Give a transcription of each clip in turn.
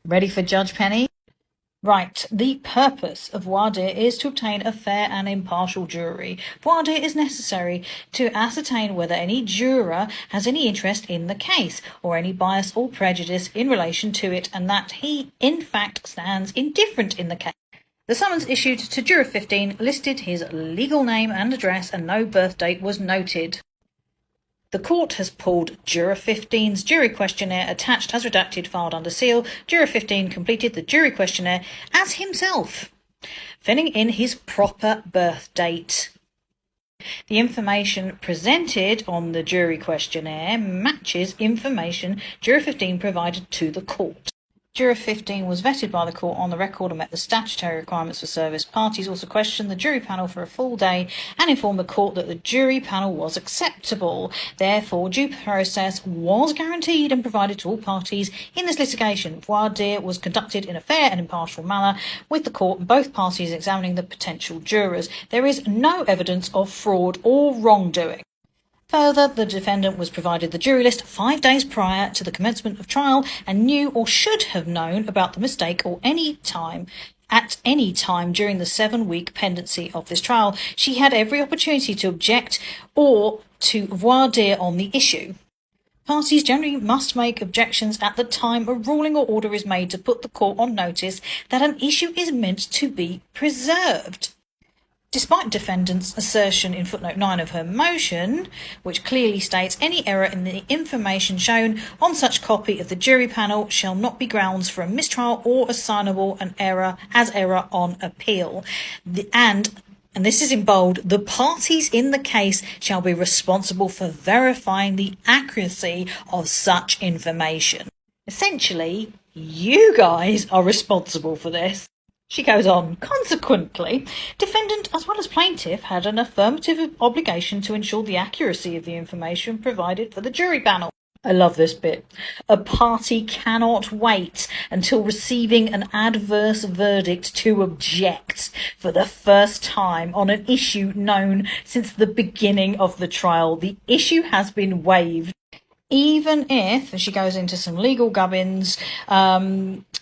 Ready for Judge Penny? Right, the purpose of voir dire is to obtain a fair and impartial jury. Voir dire is necessary to ascertain whether any juror has any interest in the case, or any bias or prejudice in relation to it, and that he, in fact, stands indifferent in the case. The summons issued to Juror 15 listed his legal name and address, and no birth date was noted. The court has pulled Juror 15's jury questionnaire attached as redacted, filed under seal. Juror 15 completed the jury questionnaire as himself, filling in his proper birth date. The information presented on the jury questionnaire matches information Juror 15 provided to the court. Juror 15 was vetted by the court on the record and met the statutory requirements for service. Parties also questioned the jury panel for a full day and informed the court that the jury panel was acceptable. Therefore, due process was guaranteed and provided to all parties in this litigation. Voir dire was conducted in a fair and impartial manner, with the court and both parties examining the potential jurors. There is no evidence of fraud or wrongdoing. Further, the defendant was provided the jury list 5 days prior to the commencement of trial and knew or should have known about the mistake at any time during the 7-week pendency of this trial. She had every opportunity to object or to voir dire on the issue. Parties generally must make objections at the time a ruling or order is made to put the court on notice that an issue is meant to be preserved. Despite defendant's assertion in footnote 9 of her motion, which clearly states any error in the information shown on such copy of the jury panel shall not be grounds for a mistrial or assignable an error on appeal. And this is in bold, the parties in the case shall be responsible for verifying the accuracy of such information. Essentially, you guys are responsible for this. She goes on, consequently, defendant as well as plaintiff had an affirmative obligation to ensure the accuracy of the information provided for the jury panel. I love this bit. A party cannot wait until receiving an adverse verdict to object for the first time on an issue known since the beginning of the trial. The issue has been waived. Even if, and she goes into some legal gubbins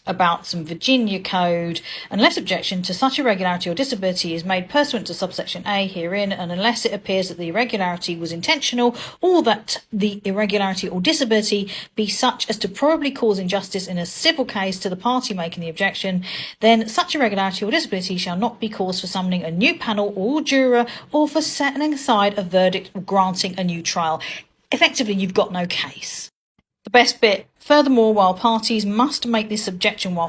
about some Virginia code, unless objection to such irregularity or disability is made pursuant to subsection A herein, and unless it appears that the irregularity was intentional, or that the irregularity or disability be such as to probably cause injustice in a civil case to the party making the objection, then such irregularity or disability shall not be cause for summoning a new panel or juror, or for setting aside a verdict or granting a new trial. Effectively, you've got no case. The best bit, furthermore, while parties must make this objection while